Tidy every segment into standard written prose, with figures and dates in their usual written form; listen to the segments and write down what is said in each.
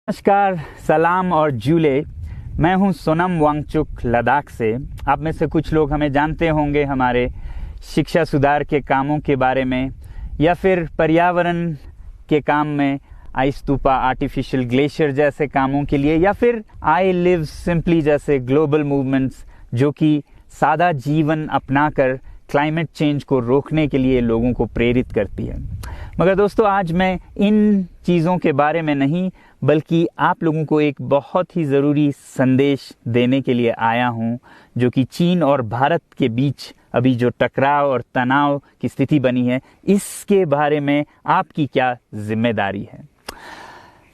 नमस्कार, सलाम और जूले। मैं हूं सोनम वांगचुक लद्दाख से। आप में से कुछ लोग हमें जानते होंगे हमारे शिक्षा सुधार के कामों के बारे में, या फिर पर्यावरण के काम में, आइस स्तूपा, आर्टिफिशियल ग्लेशियर जैसे कामों के लिए, या फिर आई लिव सिंपली जैसे ग्लोबल मूवमेंट्स जो कि सादा जीवन अपनाकर क्लाइमेट चेंज को रोकने के लिए लोगों को प्रेरित करती है। मगर दोस्तों, आज मैं इन चीज़ों के बारे में नहीं बल्कि आप लोगों को एक बहुत ही ज़रूरी संदेश देने के लिए आया हूं, जो कि चीन और भारत के बीच अभी जो टकराव और तनाव की स्थिति बनी है, इसके बारे में आपकी क्या जिम्मेदारी है।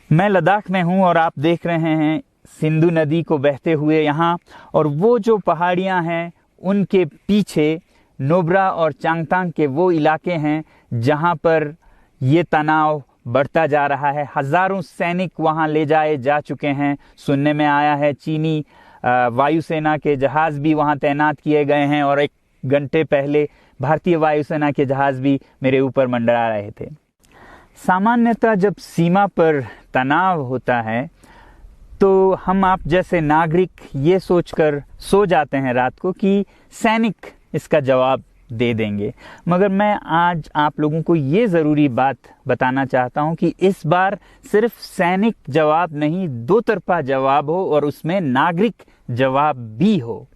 मैं लद्दाख में हूं और आप देख रहे हैं सिंधु नदी को बहते हुए यहाँ, और वो जो पहाड़ियाँ हैं उनके पीछे नुब्रा और चांगतांग के वो इलाके हैं जहाँ पर ये तनाव बढ़ता जा रहा है। हजारों सैनिक वहाँ ले जाए जा चुके हैं। सुनने में आया है चीनी वायुसेना के जहाज भी वहाँ तैनात किए गए हैं, और 1 घंटे पहले भारतीय वायुसेना के जहाज भी मेरे ऊपर मंडरा रहे थे। सामान्यतः जब सीमा पर तनाव होता है तो हम आप जैसे नागरिक ये सोचकर सो जाते हैं रात को कि सैनिक इसका जवाब दे देंगे। मगर मैं आज आप लोगों को ये ज़रूरी बात बताना चाहता हूं कि इस बार सिर्फ सैनिक जवाब नहीं, दो तरफा जवाब हो और उसमें नागरिक जवाब भी हो।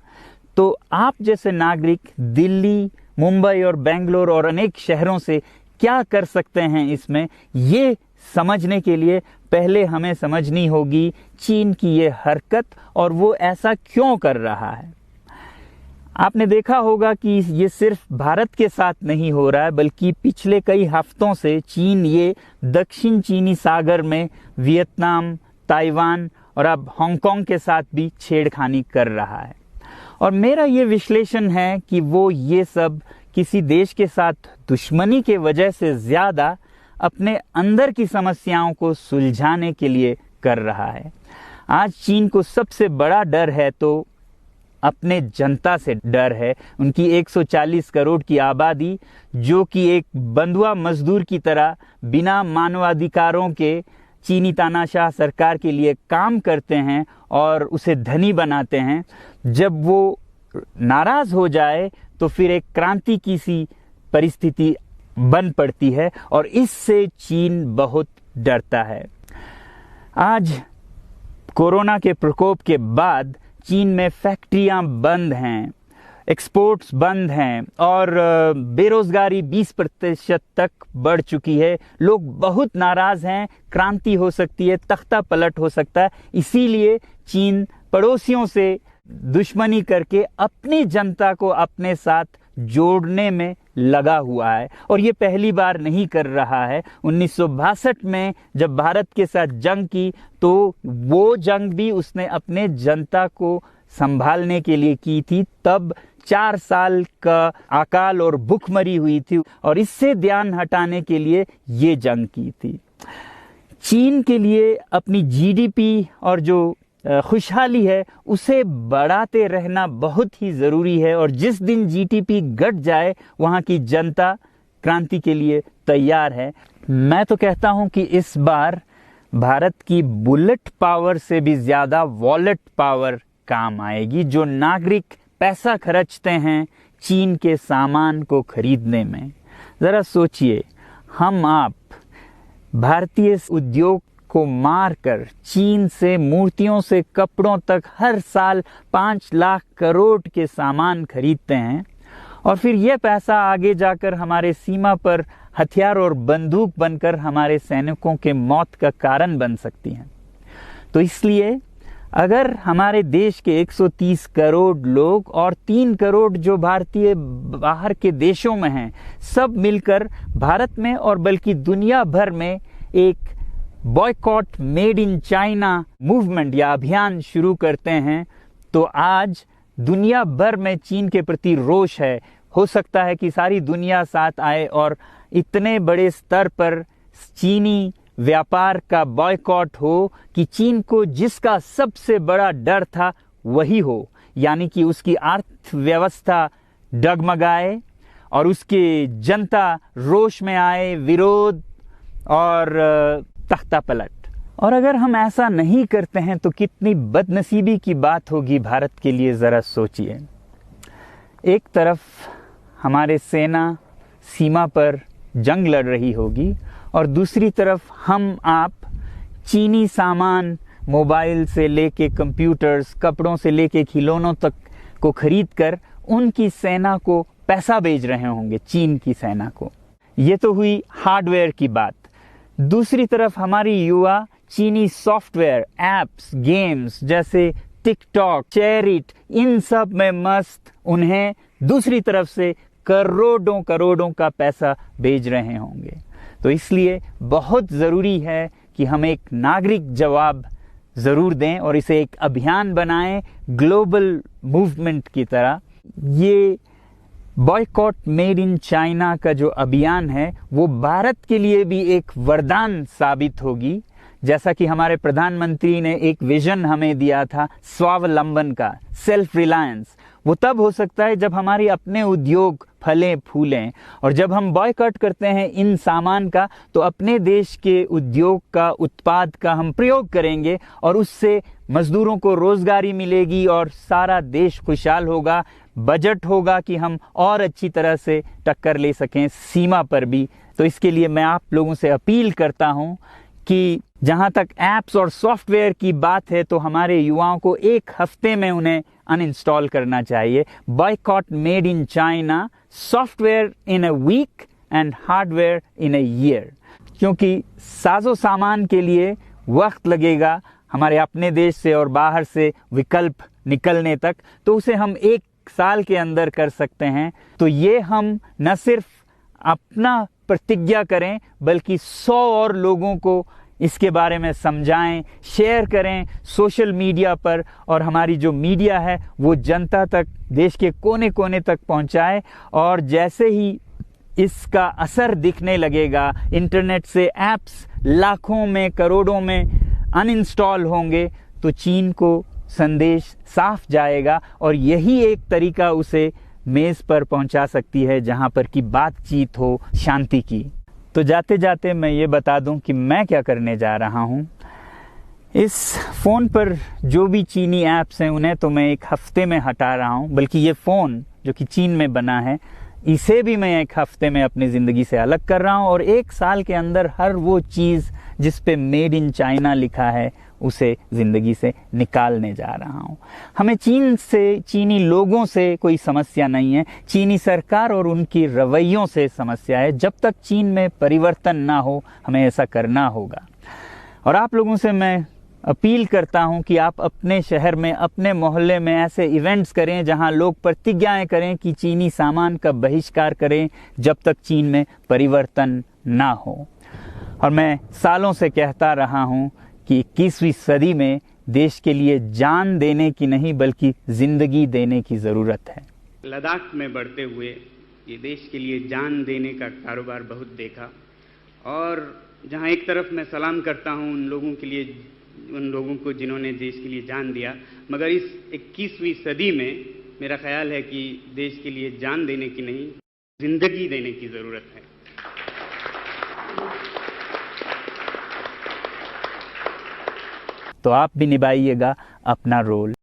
तो आप जैसे नागरिक दिल्ली, मुंबई और बेंगलोर और अनेक शहरों से क्या कर सकते हैं इसमें, ये समझने के लिए पहले हमें समझनी होगी चीन की ये हरकत और वो ऐसा क्यों कर रहा है। आपने देखा होगा कि ये सिर्फ भारत के साथ नहीं हो रहा है, बल्कि पिछले कई हफ्तों से चीन ये दक्षिण चीनी सागर में वियतनाम, ताइवान और अब हांगकांग के साथ भी छेड़खानी कर रहा है। और मेरा ये विश्लेषण है कि वो ये सब किसी देश के साथ दुश्मनी के वजह से ज़्यादा अपने अंदर की समस्याओं को सुलझाने के लिए कर रहा है। आज चीन को सबसे बड़ा डर है तो अपने जनता से डर है। उनकी 140 करोड़ की आबादी, जो कि एक बंधुआ मजदूर की तरह बिना मानवाधिकारों के चीनी तानाशाह सरकार के लिए काम करते हैं और उसे धनी बनाते हैं। जब वो नाराज हो जाए तो फिर एक क्रांति की सी परिस्थिति बन पड़ती है, और इससे चीन बहुत डरता है। आज कोरोना के प्रकोप के बाद चीन में फैक्ट्रियां बंद हैं, एक्सपोर्ट्स बंद हैं और बेरोजगारी 20% तक बढ़ चुकी है। लोग बहुत नाराज हैं, क्रांति हो सकती है, तख्ता पलट हो सकता है। इसीलिए चीन पड़ोसियों से दुश्मनी करके अपनी जनता को अपने साथ जोड़ने में लगा हुआ है, और ये पहली बार नहीं कर रहा है। 1962 में जब भारत के साथ जंग की तो वो जंग भी उसने अपने जनता को संभालने के लिए की थी। तब 4 साल का अकाल और भूखमरी हुई थी, और इससे ध्यान हटाने के लिए ये जंग की थी। चीन के लिए अपनी जीडीपी और जो खुशहाली है उसे बढ़ाते रहना बहुत ही ज़रूरी है, और जिस दिन जीडीपी घट जाए वहाँ की जनता क्रांति के लिए तैयार है। मैं तो कहता हूँ कि इस बार भारत की बुलेट पावर से भी ज़्यादा वॉलेट पावर काम आएगी। जो नागरिक पैसा खर्चते हैं चीन के सामान को खरीदने में, ज़रा सोचिए, हम आप भारतीय उद्योग को मारकर चीन से मूर्तियों से कपड़ों तक हर साल 5 लाख करोड़ के सामान खरीदते हैं, और फिर यह पैसा आगे जाकर हमारे सीमा पर हथियार और बंदूक बनकर हमारे सैनिकों के मौत का कारण बन सकती हैं। तो इसलिए अगर हमारे देश के 130 करोड़ लोग और 3 करोड़ जो भारतीय बाहर के देशों में हैं, सब मिलकर भारत में और बल्कि दुनिया भर में एक boycott made in China movement या अभियान शुरू करते हैं, तो आज दुनिया भर में चीन के प्रति रोष है। हो सकता है कि सारी दुनिया साथ आए और इतने बड़े स्तर पर चीनी व्यापार का बॉयकॉट हो कि चीन को जिसका सबसे बड़ा डर था वही हो, यानी कि उसकी अर्थव्यवस्था डगमगाए और उसकी जनता रोष में आए, विरोध और तख्ता पलट। और अगर हम ऐसा नहीं करते हैं तो कितनी बदनसीबी की बात होगी भारत के लिए, ज़रा सोचिए। एक तरफ हमारे सेना सीमा पर जंग लड़ रही होगी और दूसरी तरफ हम आप चीनी सामान, मोबाइल से लेके कंप्यूटर्स, कपड़ों से लेके खिलौनों तक को खरीद कर उनकी सेना को पैसा भेज रहे होंगे, चीन की सेना को। ये तो हुई हार्डवेयर की बात। दूसरी तरफ हमारी युवा चीनी सॉफ्टवेयर, एप्स, गेम्स जैसे टिकटॉक, शेयरिट, इन सब में मस्त, उन्हें दूसरी तरफ से करोड़ों करोड़ों का पैसा भेज रहे होंगे। तो इसलिए बहुत ज़रूरी है कि हम एक नागरिक जवाब ज़रूर दें और इसे एक अभियान बनाएं, ग्लोबल मूवमेंट की तरह। ये बॉयकॉट मेड इन चाइना का जो अभियान है वो भारत के लिए भी एक वरदान साबित होगी। जैसा कि हमारे प्रधानमंत्री ने एक विजन हमें दिया था स्वावलंबन का, सेल्फ रिलायंस, वो तब हो सकता है जब हमारे अपने उद्योग फलें फूलें। और जब हम बॉयकॉट करते हैं इन सामान का तो अपने देश के उद्योग का, उत्पाद का हम प्रयोग करेंगे और उससे मजदूरों को रोजगारी मिलेगी और सारा देश खुशहाल होगा। बजट होगा कि हम और अच्छी तरह से टक्कर ले सकें सीमा पर भी। तो इसके लिए मैं आप लोगों से अपील करता हूं कि जहां तक ऐप्स और सॉफ्टवेयर की बात है तो हमारे युवाओं को एक हफ्ते में उन्हें अनइंस्टॉल करना चाहिए। Boycott made in China, software in a week and hardware in a year. क्योंकि साजो सामान के लिए वक्त लगेगा हमारे अपने देश से और बाहर से विकल्प निकलने तक, तो उसे हम एक साल के अंदर कर सकते हैं। तो ये हम न सिर्फ अपना प्रतिज्ञा करें बल्कि 100 और लोगों को इसके बारे में समझाएं, शेयर करें सोशल मीडिया पर, और हमारी जो मीडिया है वो जनता तक, देश के कोने कोने तक पहुंचाए। और जैसे ही इसका असर दिखने लगेगा, इंटरनेट से ऐप्स लाखों में, करोड़ों में अनइंस्टॉल होंगे, तो चीन को संदेश साफ जाएगा और यही एक तरीका उसे मेज पर पहुंचा सकती है जहां पर की बातचीत हो शांति की। तो जाते जाते मैं ये बता दूं कि मैं क्या करने जा रहा हूं। इस फ़ोन पर जो भी चीनी ऐप्स हैं उन्हें तो मैं एक हफ्ते में हटा रहा हूं, बल्कि ये फ़ोन जो कि चीन में बना है इसे भी मैं एक हफ्ते में अपनी ज़िंदगी से अलग कर रहा हूं। और एक साल के अंदर हर वो चीज़ जिस पे मेड इन चाइना लिखा है उसे ज़िंदगी से निकालने जा रहा हूं। हमें चीन से, चीनी लोगों से कोई समस्या नहीं है, चीनी सरकार और उनकी रवैयों से समस्या है। जब तक चीन में परिवर्तन ना हो हमें ऐसा करना होगा। और आप लोगों से मैं अपील करता हूं कि आप अपने शहर में, अपने मोहल्ले में ऐसे इवेंट्स करें जहां लोग प्रतिज्ञाएं करें कि चीनी सामान का बहिष्कार करें जब तक चीन में परिवर्तन ना हो। और मैं सालों से कहता रहा हूं कि 21वीं सदी में देश के लिए जान देने की नहीं बल्कि जिंदगी देने की ज़रूरत है। लद्दाख में बढ़ते हुए ये देश के लिए जान देने का कारोबार बहुत देखा, और जहां एक तरफ मैं सलाम करता हूं उन लोगों के लिए, उन लोगों को जिन्होंने देश के लिए जान दिया, मगर इस 21वीं सदी में मेरा ख्याल है कि देश के लिए जान देने की नहीं, जिंदगी देने की ज़रूरत है। तो आप भी निभाइएगा अपना रोल।